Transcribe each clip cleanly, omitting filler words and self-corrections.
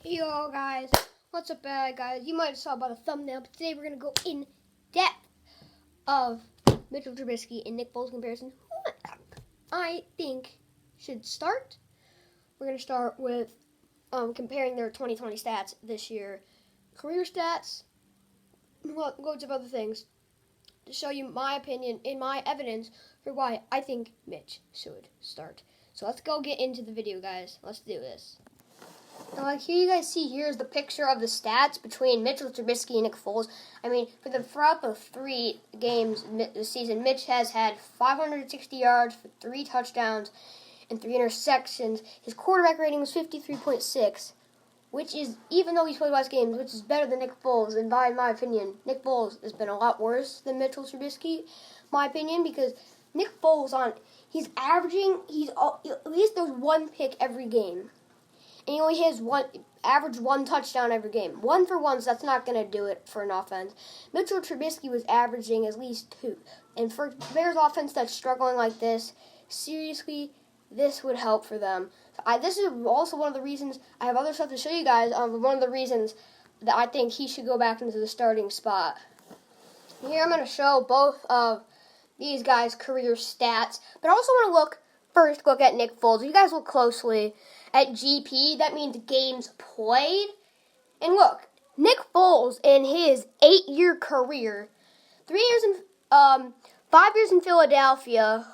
Yo guys, what's up guys? You might have saw by the thumbnail, but today we're going to go in depth of Mitchell Trubisky and Nick Foles comparison. Who I think should start. We're going to start with comparing their 2020 stats this year. Career stats, loads of other things to show you my opinion and my evidence for why I think Mitch should start. So let's go get into the video, guys. Let's do this. Now, like here you guys see, here's the picture of the stats between Mitchell Trubisky and Nick Foles. I mean, throughout the 3 games this season, Mitch has had 560 yards for 3 touchdowns and 3 interceptions. His quarterback rating was 53.6, which is, even though he's played less games, which is better than Nick Foles. And in my opinion, Nick Foles has been a lot worse than Mitchell Trubisky, my opinion, because Nick Foles he's averaging, at least there's 1 pick every game. And he only has average 1 touchdown every game. 1 for 1, so that's not going to do it for an offense. Mitchell Trubisky was averaging at least 2. And for Bears offense that's struggling like this, seriously, this would help for them. This is also one of the reasons, I have other stuff to show you guys, one of the reasons that I think he should go back into the starting spot. Here I'm going to show both of these guys' career stats, but I also want to first look at Nick Foles. You guys look closely at GP, that means games played. And look, Nick Foles in his 8-year career, 5 years in Philadelphia,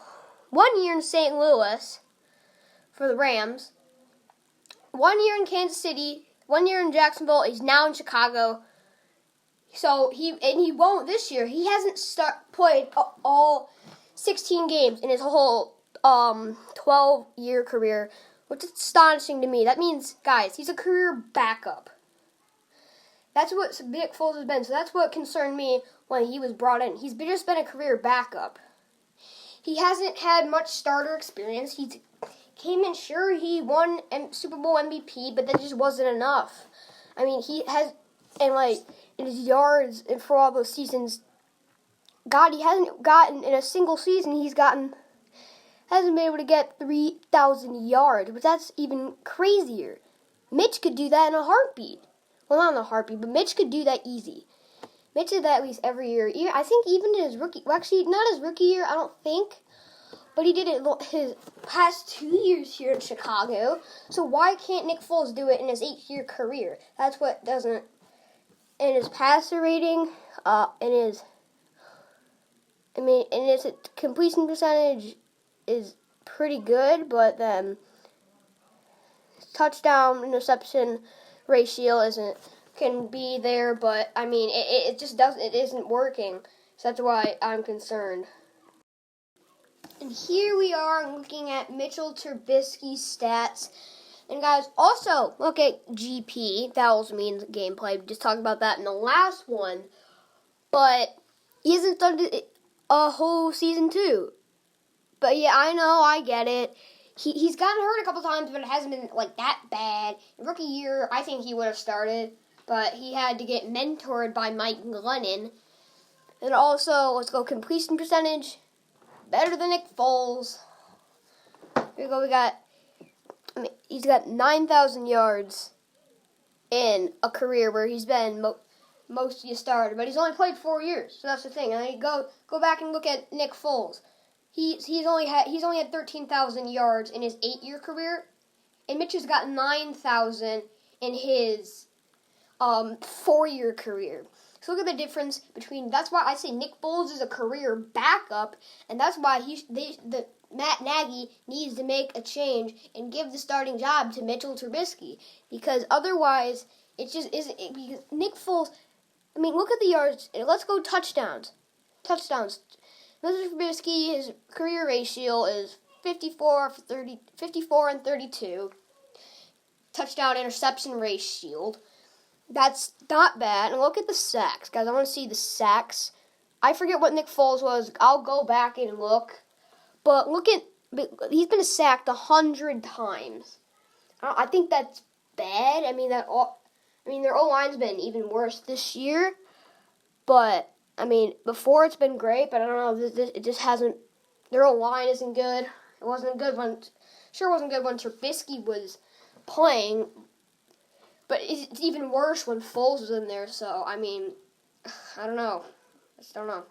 1 year in St. Louis for the Rams, 1 year in Kansas City, 1 year in Jacksonville. He's now in Chicago. So he won't this year. He hasn't played all 16 games in his whole 12-year career, which is astonishing to me. That means, guys, he's a career backup. That's what Nick Foles has been. So that's what concerned me when he was brought in. He's just been a career backup. He hasn't had much starter experience. He came in, sure, he won Super Bowl MVP, but that just wasn't enough. I mean, he has, in his yards and for all those seasons, he hasn't gotten, in a single season, hasn't been able to get 3,000 yards, but that's even crazier. Mitch could do that in a heartbeat. Well, not in a heartbeat, but Mitch could do that easy. Mitch did that at least every year. I think even in his rookie, well, actually, not his rookie year, I don't think, but he did it his past 2 years here in Chicago. So why can't Nick Foles do it in his 8-year career? That's what doesn't. In his passer rating, and his completion percentage is pretty good, but then touchdown interception ratio can be there, but I mean it isn't working. So that's why I'm concerned. And here we are looking at Mitchell Trubisky's stats. And guys, also look at GP. That also means gameplay. We just talked about that in the last one, but he hasn't started a whole season 2. But yeah, I know, I get it. He's gotten hurt a couple times, but it hasn't been that bad. In rookie year, I think he would have started, but he had to get mentored by Mike Glennon. And also, let's go completion percentage. Better than Nick Foles. Here we go. He's got 9,000 yards in a career where he's been mostly a starter, but he's only played 4 years. So that's the thing. And then you go back and look at Nick Foles. He's only had 13,000 yards in his 8-year career, and Mitch has got 9,000 in his 4-year career. So look at the difference between. That's why I say Nick Foles is a career backup, and that's why Matt Nagy needs to make a change and give the starting job to Mitchell Trubisky, because otherwise it just isn't. Because Nick Foles, I mean, look at the yards. Let's go touchdowns. Mitchell Trubisky, his career ratio is 54 and 32. Touchdown interception ratio. That's not bad. And look at the sacks. Guys, I want to see the sacks. I forget what Nick Foles was. I'll go back and look. But he's been sacked 100 times. I think that's bad. I mean, their O-line's been even worse this year. But I mean, before it's been great, but I don't know. It just hasn't. Their O-line isn't good. It wasn't good when Trubisky was playing. But it's even worse when Foles is in there. So I mean, I don't know. I just don't know.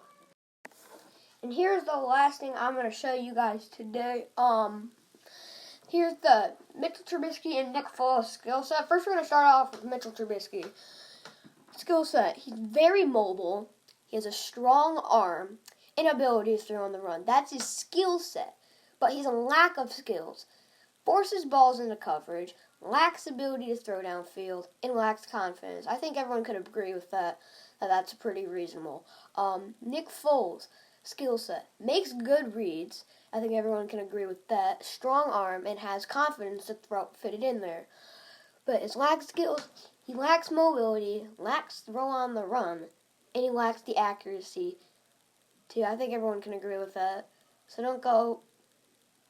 And here's the last thing I'm gonna show you guys today. Here's the Mitchell Trubisky and Nick Foles skill set. First, we're gonna start off with Mitchell Trubisky skill set. He's very mobile. He has a strong arm and ability to throw on the run. That's his skill set. But he's a lack of skills. Forces balls into coverage, lacks ability to throw downfield, and lacks confidence. I think everyone could agree with that. That's pretty reasonable. Nick Foles, skill set, makes good reads. I think everyone can agree with that. Strong arm and has confidence to fit it in there. But his lacks skills, he lacks mobility, lacks throw on the run, and he lacks the accuracy too. I think everyone can agree with that. So don't go.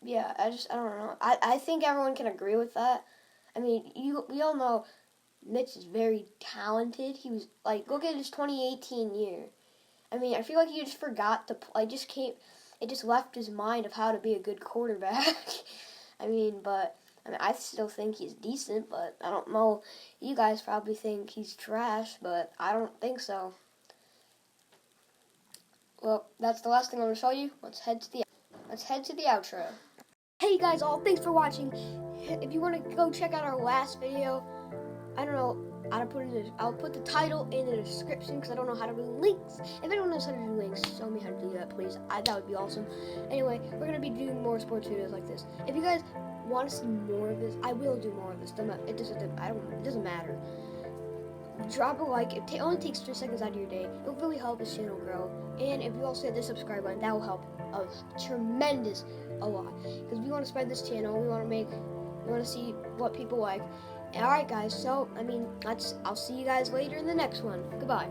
Yeah, I don't know. I think everyone can agree with that. I mean, we all know Mitch is very talented. He was, look at his 2018 year. I mean, I feel like he just forgot to play. It just left his mind of how to be a good quarterback. I still think he's decent, but I don't know. You guys probably think he's trash, but I don't think so. Well, that's the last thing I'm going to show you. Let's head to the outro. Hey guys all, thanks for watching. If you want to go check out our last video, I don't know how to put it in. I'll put the title in the description because I don't know how to do links. If anyone knows how to do links, show me how to do that, please. That would be awesome. Anyway, we're going to be doing more sports videos like this. If you guys want to see more of this, I will do more of this. It doesn't matter. Drop a like. It only takes 3 seconds out of your day. It will really help this channel grow. And if you also hit the subscribe button, that will help a lot. Because we want to spread this channel. We want to see what people like. Alright guys, so I'll see you guys later in the next one. Goodbye.